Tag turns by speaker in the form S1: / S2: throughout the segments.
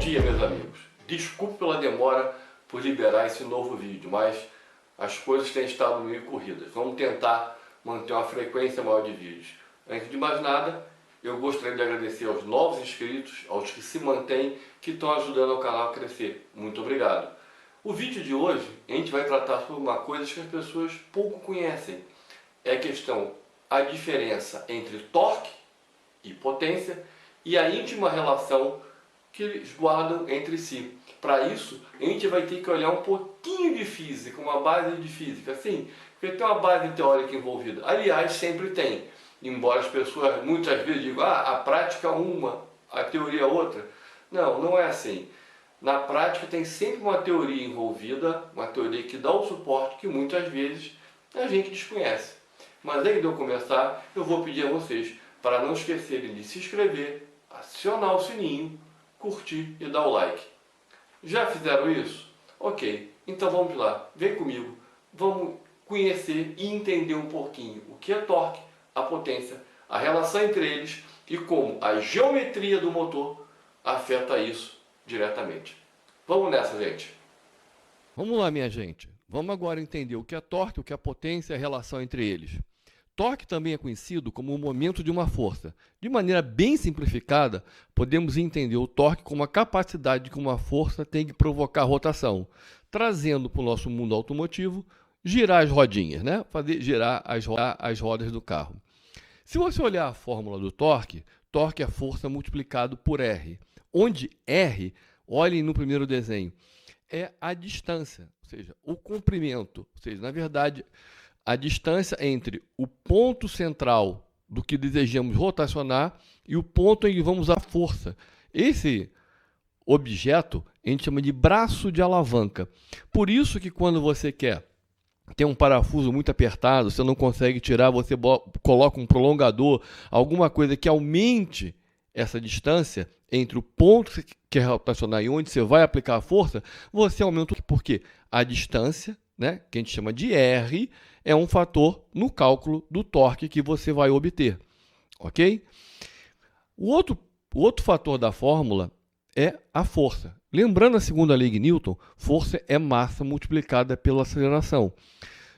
S1: dia, meus amigos. Desculpe pela demora por liberar esse novo vídeo, mas as coisas têm estado meio corridas. Vamos tentar manter uma frequência maior de vídeos. Antes de mais nada, eu gostaria de agradecer aos novos inscritos, aos que se mantêm, que estão ajudando o canal a crescer. Muito obrigado. O vídeo de hoje, a gente vai tratar sobre uma coisa que as pessoas pouco conhecem. É a diferença entre torque e potência e a íntima relação que eles guardam entre si. Para isso, a gente vai ter que olhar um pouquinho de física, uma base de física, sim, porque tem uma base teórica envolvida. Aliás, sempre tem, embora as pessoas muitas vezes digam, a prática é uma, a teoria é outra. Não, não é assim. Na prática tem sempre uma teoria envolvida, uma teoria que dá o suporte que muitas vezes a gente desconhece. Mas antes de eu começar, eu vou pedir a vocês para não esquecerem de se inscrever, acionar o sininho, curtir e dar o like. Já fizeram isso? Ok, então vamos lá, vem comigo, vamos conhecer e entender um pouquinho o que é torque, a potência, a relação entre eles e como a geometria do motor afeta isso diretamente. Vamos nessa, gente.
S2: Vamos lá, minha gente. Vamos agora entender o que é torque, o que é potência e a relação entre eles. Torque também é conhecido como o momento de uma força. De maneira bem simplificada, podemos entender o torque como a capacidade que uma força tem de provocar rotação, trazendo para o nosso mundo automotivo, girar as rodinhas, né? Fazer girar as rodas do carro. Se você olhar a fórmula do torque, torque é força multiplicado por R, onde R, olhem no primeiro desenho, é a distância, ou seja, o comprimento, ou seja, na verdade, a distância entre o ponto central do que desejamos rotacionar e o ponto em que vamos usar força. Esse objeto a gente chama de braço de alavanca. Por isso que quando você quer ter um parafuso muito apertado, você não consegue tirar, você coloca um prolongador, alguma coisa que aumente essa distância entre o ponto que quer rotacionar e onde você vai aplicar a força, você aumenta porque a distância, né, que a gente chama de R, é um fator no cálculo do torque que você vai obter, ok? O outro fator da fórmula é a força. Lembrando a segunda lei de Newton, força é massa multiplicada pela aceleração.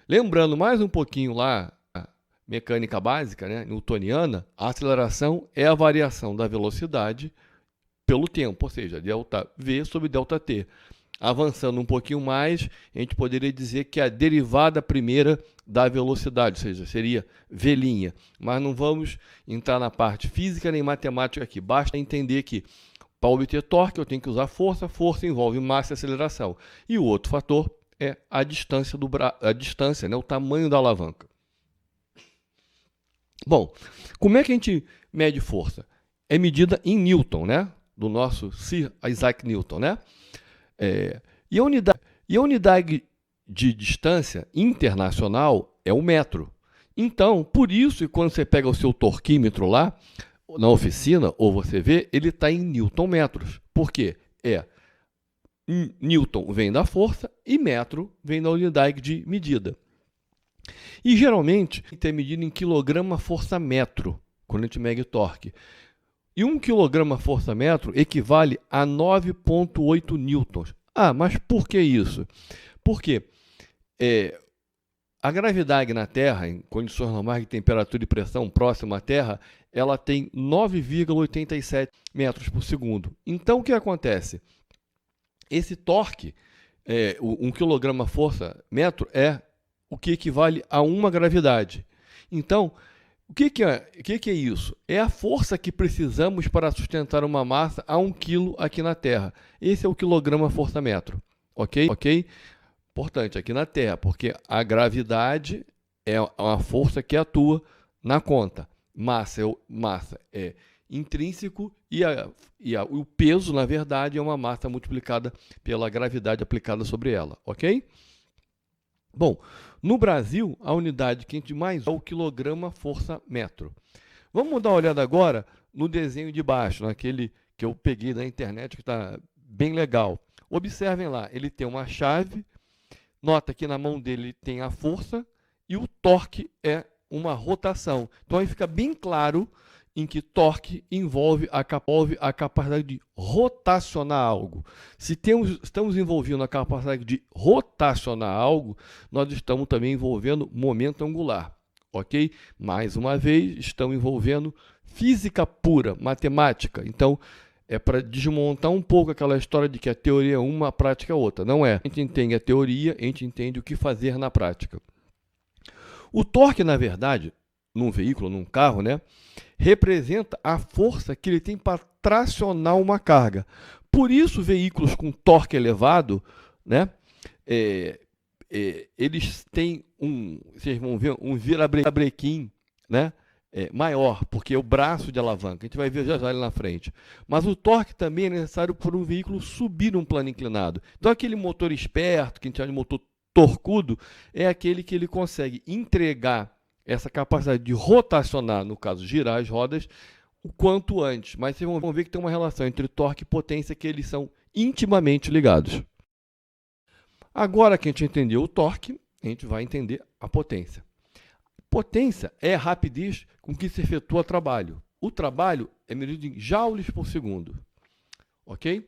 S2: Lembrando mais um pouquinho lá, a mecânica básica, né, newtoniana, a aceleração é a variação da velocidade pelo tempo, ou seja, delta V sobre delta T. Avançando um pouquinho mais, a gente poderia dizer que é a derivada primeira da velocidade, ou seja, seria V'. Mas não vamos entrar na parte física nem matemática aqui. Basta entender que para obter torque eu tenho que usar força, força envolve massa e aceleração. E o outro fator é a distância, né, o tamanho da alavanca. Bom, como é que a gente mede força? É medida em Newton, né? Do nosso Sir Isaac Newton, né? E a unidade de distância internacional é o metro. Então, por isso que quando você pega o seu torquímetro lá, na oficina, ou você vê, ele está em Newton-metros. Por quê? Newton vem da força e metro vem da unidade de medida. E geralmente, tem medida em quilograma-força-metro, quando a gente mede torque. E 1 kg/força-metro equivale a 9,8 newtons. Ah, mas por que isso? Porque a gravidade na Terra, em condições normais de temperatura e pressão próxima à Terra, ela tem 9,87 metros por segundo. Então, o que acontece? Esse torque, 1 kg/força-metro, é o que equivale a uma gravidade. Então, o que é isso? É a força que precisamos para sustentar uma massa a 1 kg aqui na Terra. Esse é o quilograma-força-metro. Ok? Importante aqui na Terra, porque a gravidade é uma força que atua na conta. Massa é intrínseco e o peso, na verdade, é uma massa multiplicada pela gravidade aplicada sobre ela. Ok? Bom, no Brasil, a unidade que a gente mais usa é o quilograma-força-metro. Vamos dar uma olhada agora no desenho de baixo, naquele que eu peguei da internet, que está bem legal. Observem lá, ele tem uma chave, nota que na mão dele tem a força e o torque é uma rotação. Então aí fica bem claro em que torque envolve a capacidade de rotacionar algo. Se estamos envolvendo a capacidade de rotacionar algo, nós estamos também envolvendo momento angular, ok? Mais uma vez, estamos envolvendo física pura, matemática. Então, é para desmontar um pouco aquela história de que a teoria é uma, a prática é outra. Não é. A gente entende a teoria, a gente entende o que fazer na prática. O torque, na verdade, num veículo, num carro, né, representa a força que ele tem para tracionar uma carga. Por isso, veículos com torque elevado, né, eles têm vocês vão ver, um virabrequim, né, maior, porque é o braço de alavanca. A gente vai ver já ali na frente. Mas o torque também é necessário para um veículo subir um plano inclinado. Então, aquele motor esperto, que a gente chama de motor torcudo, é aquele que ele consegue entregar essa capacidade de rotacionar, no caso, girar as rodas, o quanto antes. Mas vocês vão ver que tem uma relação entre torque e potência, que eles são intimamente ligados. Agora que a gente entendeu o torque, a gente vai entender a potência. Potência é a rapidez com que se efetua o trabalho. O trabalho é medido em joules por segundo. Ok?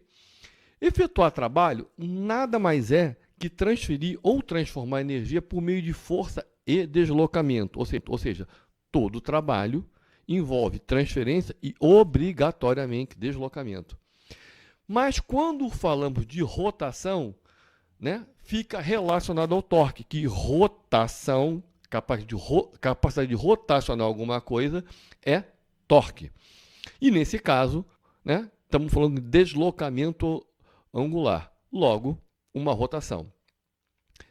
S2: Efetuar trabalho nada mais é que transferir ou transformar energia por meio de força e deslocamento. Ou seja, todo trabalho envolve transferência e obrigatoriamente deslocamento. Mas quando falamos de rotação, né, fica relacionado ao torque, que rotação, capacidade de rotacionar alguma coisa, é torque. E nesse caso, né, estamos falando de deslocamento angular. Logo, uma rotação.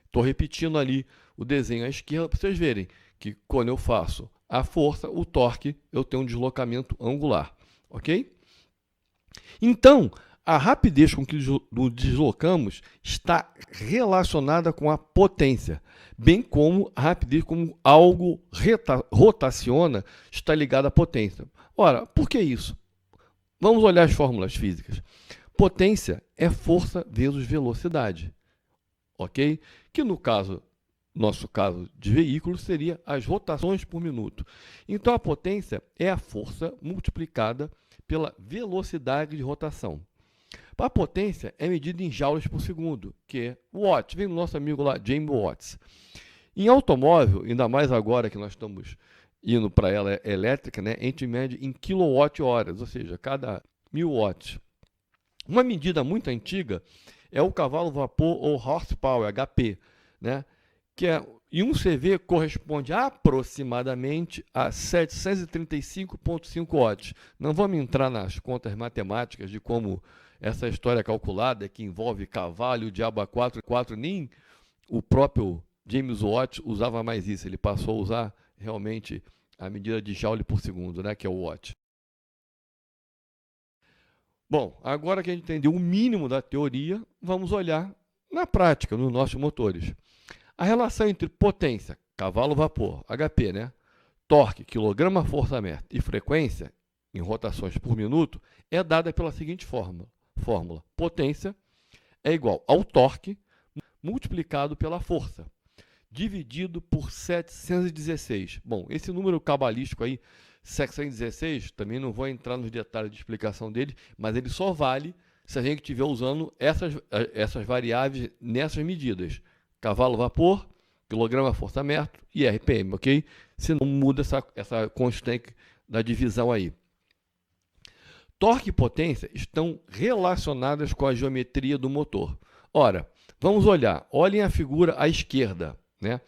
S2: Estou repetindo ali o desenho à esquerda para vocês verem que quando eu faço a força, o torque, eu tenho um deslocamento angular. Ok? Então, a rapidez com que nos deslocamos está relacionada com a potência, bem como a rapidez como algo rotaciona está ligada à potência. Ora, por que isso? Vamos olhar as fórmulas físicas. Potência é força vezes velocidade, ok? Que no nosso caso de veículo, seria as rotações por minuto. Então, a potência é a força multiplicada pela velocidade de rotação. A potência é medida em joules por segundo, que é Watt. Vem do nosso amigo lá, James Watts. Em automóvel, ainda mais agora que nós estamos indo para ela elétrica, né, a gente mede em quilowatt-horas, ou seja, cada 1000 watts. Uma medida muito antiga é o cavalo vapor ou horsepower, HP, né, que em um CV corresponde aproximadamente a 735,5 watts. Não vamos entrar nas contas matemáticas de como essa história é calculada, que envolve cavalo, o diabo a 4, nem o próprio James Watt usava mais isso, ele passou a usar realmente a medida de joule por segundo, né, que é o watt. Bom, agora que a gente entendeu o mínimo da teoria, vamos olhar na prática, nos nossos motores. A relação entre potência, cavalo-vapor, HP, né, torque, quilograma-força-metro e frequência, em rotações por minuto, é dada pela seguinte fórmula. Potência é igual ao torque multiplicado pela força, dividido por 716. Bom, esse número cabalístico aí, 716, também não vou entrar nos detalhes de explicação dele, mas ele só vale se a gente estiver usando essas variáveis nessas medidas. Cavalo-vapor, quilograma-força-metro e RPM, ok? Se não muda essa constante da divisão aí. Torque e potência estão relacionadas com a geometria do motor. Ora, vamos olhar. Olhem a figura à esquerda, né?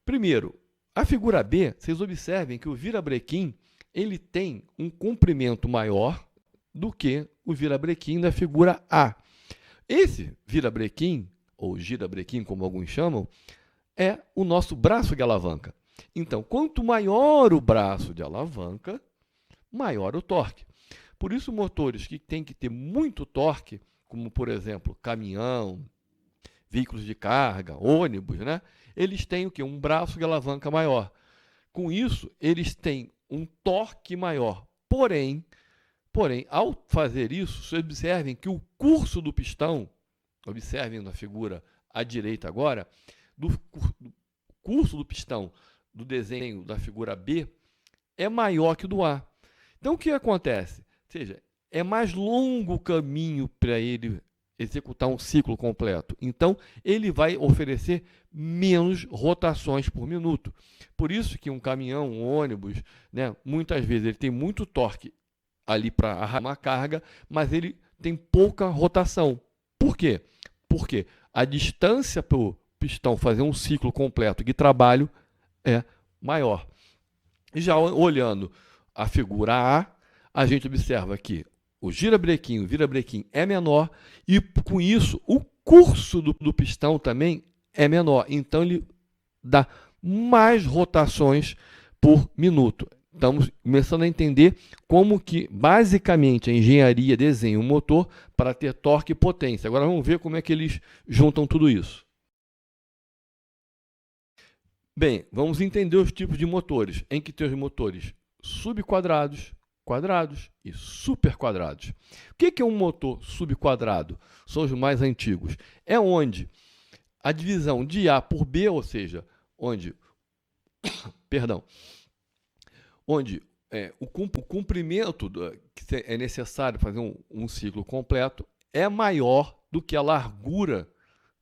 S2: Primeiro, a figura B, vocês observem que o virabrequim ele tem um comprimento maior do que o virabrequim da figura A. Esse virabrequim, ou girabrequim, como alguns chamam, é o nosso braço de alavanca. Então, quanto maior o braço de alavanca, maior o torque. Por isso, motores que têm que ter muito torque, como, por exemplo, caminhão, veículos de carga, ônibus, né? Eles têm o quê? Um braço de alavanca maior. Com isso, eles têm um torque maior. Porém, ao fazer isso, vocês observem que o curso do pistão, observem na figura à direita agora, do curso do pistão do desenho da figura B é maior que o do A. Então, o que acontece? Ou seja, é mais longo o caminho para ele executar um ciclo completo. Então, ele vai oferecer menos rotações por minuto. Por isso que um caminhão, um ônibus, né, muitas vezes ele tem muito torque ali para arrastar uma carga, mas ele tem pouca rotação. Por quê? Porque a distância para o pistão fazer um ciclo completo de trabalho é maior. E já olhando a figura A, a gente observa que o girabrequim, o virabrequim é menor e, com isso, o curso do pistão também é menor. Então, ele dá mais rotações por minuto. Estamos começando a entender como que, basicamente, a engenharia desenha um motor para ter torque e potência. Agora, vamos ver como é que eles juntam tudo isso. Bem, vamos entender os tipos de motores, em que tem os motores subquadrados, quadrados e superquadrados. O que é um motor subquadrado? São os mais antigos. É onde a divisão de A por B, ou seja, onde, onde o comprimento que é necessário fazer um ciclo completo é maior do que a largura,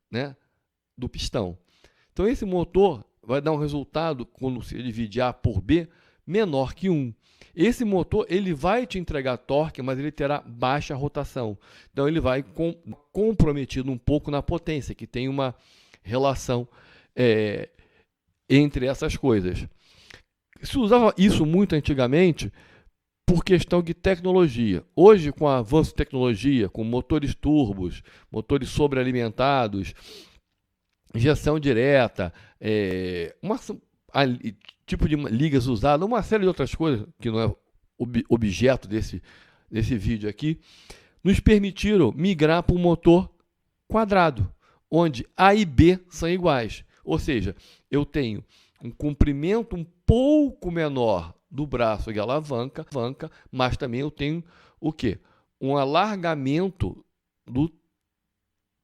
S2: né, do pistão. Então, esse motor vai dar um resultado, quando se divide A por B, menor que 1. Esse motor ele vai te entregar torque, mas ele terá baixa rotação. Então, ele vai comprometido um pouco na potência, que tem uma relação entre essas coisas. Se usava isso muito antigamente por questão de tecnologia. Hoje, com o avanço de tecnologia, com motores turbos, motores sobrealimentados, injeção direta, tipo de ligas usadas, uma série de outras coisas, que não é objeto desse vídeo aqui, nos permitiram migrar para um motor quadrado, onde A e B são iguais. Ou seja, eu tenho um comprimento um pouco menor do braço de alavanca, mas também eu tenho o quê? Um alargamento do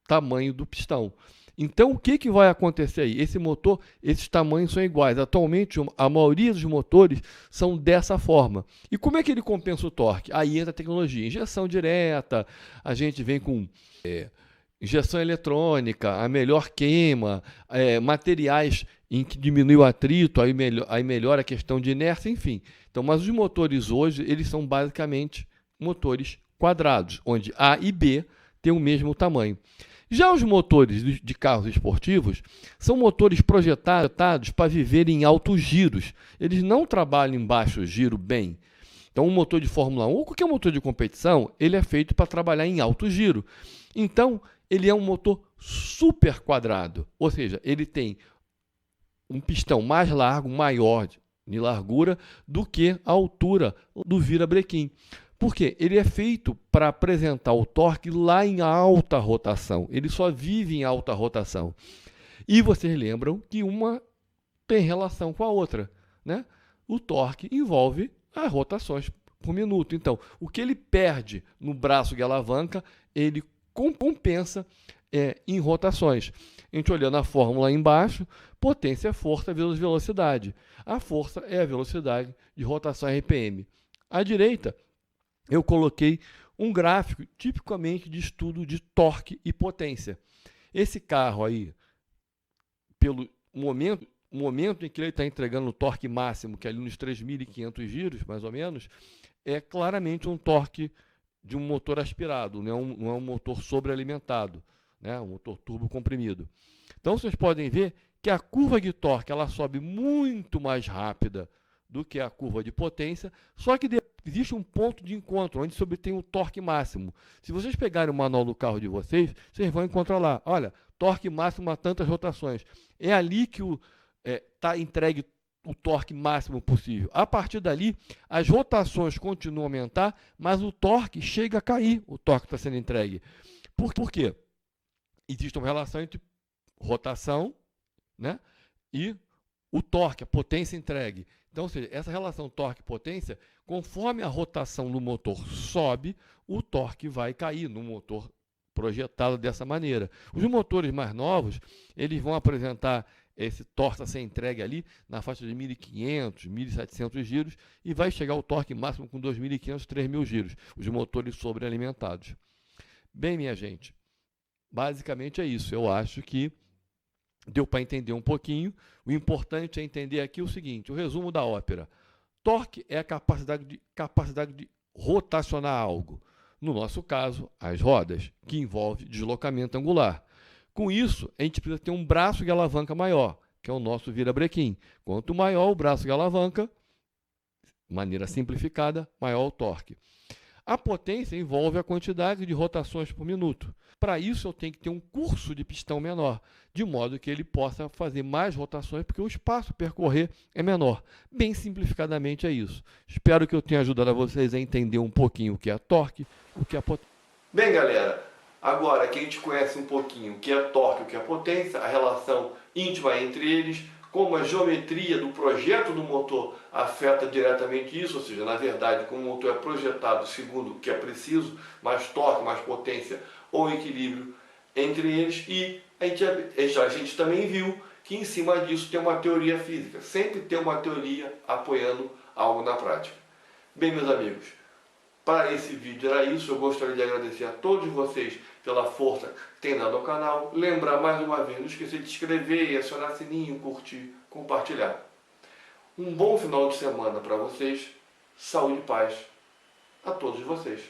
S2: tamanho do pistão. Então, o que vai acontecer aí? Esse motor, esses tamanhos são iguais. Atualmente, a maioria dos motores são dessa forma. E como é que ele compensa o torque? Aí entra a tecnologia. Injeção direta, a gente vem com injeção eletrônica, a melhor queima, materiais em que diminui o atrito, aí melhora a questão de inércia, enfim. Então, mas os motores hoje, eles são basicamente motores quadrados, onde A e B têm o mesmo tamanho. Já os motores de carros esportivos são motores projetados para viver em altos giros. Eles não trabalham em baixo giro bem. Então, um motor de Fórmula 1 ou qualquer motor de competição, ele é feito para trabalhar em alto giro. Então, ele é um motor super quadrado, ou seja, ele tem um pistão mais largo, maior de largura, do que a altura do virabrequim. Por quê? Ele é feito para apresentar o torque lá em alta rotação. Ele só vive em alta rotação. E vocês lembram que uma tem relação com a outra, né? O torque envolve as rotações por minuto. Então, o que ele perde no braço de alavanca, ele compensa em rotações. A gente olhando a fórmula aí embaixo, potência é força vezes velocidade. A força é a velocidade de rotação RPM. À direita, eu coloquei um gráfico tipicamente de estudo de torque e potência. Esse carro aí, pelo momento em que ele está entregando o torque máximo, que é ali nos 3.500 giros, mais ou menos, é claramente um torque de um motor aspirado, não é um motor sobrealimentado, né? Um motor turbo comprimido. Então, vocês podem ver que a curva de torque ela sobe muito mais rápida do que a curva de potência, só que existe um ponto de encontro, onde se obtém o torque máximo. Se vocês pegarem o manual do carro de vocês, vocês vão encontrar lá, olha, torque máximo a tantas rotações. É ali que está entregue o torque máximo possível. A partir dali, as rotações continuam a aumentar, mas o torque chega a cair, o torque está sendo entregue. Por quê? Existe uma relação entre rotação, né, e o torque, a potência entregue. Então, ou seja, essa relação torque-potência, conforme a rotação do motor sobe, o torque vai cair no motor projetado dessa maneira. Os motores mais novos, eles vão apresentar esse torque a ser entregue ali na faixa de 1.500, 1.700 giros e vai chegar ao torque máximo com 2.500, 3.000 giros, os motores sobrealimentados. Bem, minha gente, basicamente é isso. Eu acho que deu para entender um pouquinho. O importante é entender aqui o seguinte, o resumo da ópera. Torque é a capacidade de rotacionar algo. No nosso caso, as rodas, que envolve deslocamento angular. Com isso, a gente precisa ter um braço de alavanca maior, que é o nosso virabrequim. Quanto maior o braço de alavanca, de maneira simplificada, maior o torque. A potência envolve a quantidade de rotações por minuto. Para isso, eu tenho que ter um curso de pistão menor, de modo que ele possa fazer mais rotações, porque o espaço a percorrer é menor. Bem simplificadamente é isso. Espero que eu tenha ajudado a vocês a entender um pouquinho o que é torque, o que é potência.
S1: Bem, galera, agora que a gente conhece um pouquinho o que é torque, o que é potência, a relação íntima entre eles, como a geometria do projeto do motor afeta diretamente isso, ou seja, na verdade, como o motor é projetado segundo o que é preciso, mais torque, mais potência ou equilíbrio entre eles, e a gente também viu que em cima disso tem uma teoria física, sempre tem uma teoria apoiando algo na prática. Bem, meus amigos, para esse vídeo era isso. Eu gostaria de agradecer a todos vocês pela força que tem dado ao canal. Lembrar mais uma vez, não esquecer de se inscrever e acionar sininho, curtir, compartilhar. Um bom final de semana para vocês. Saúde e paz a todos vocês.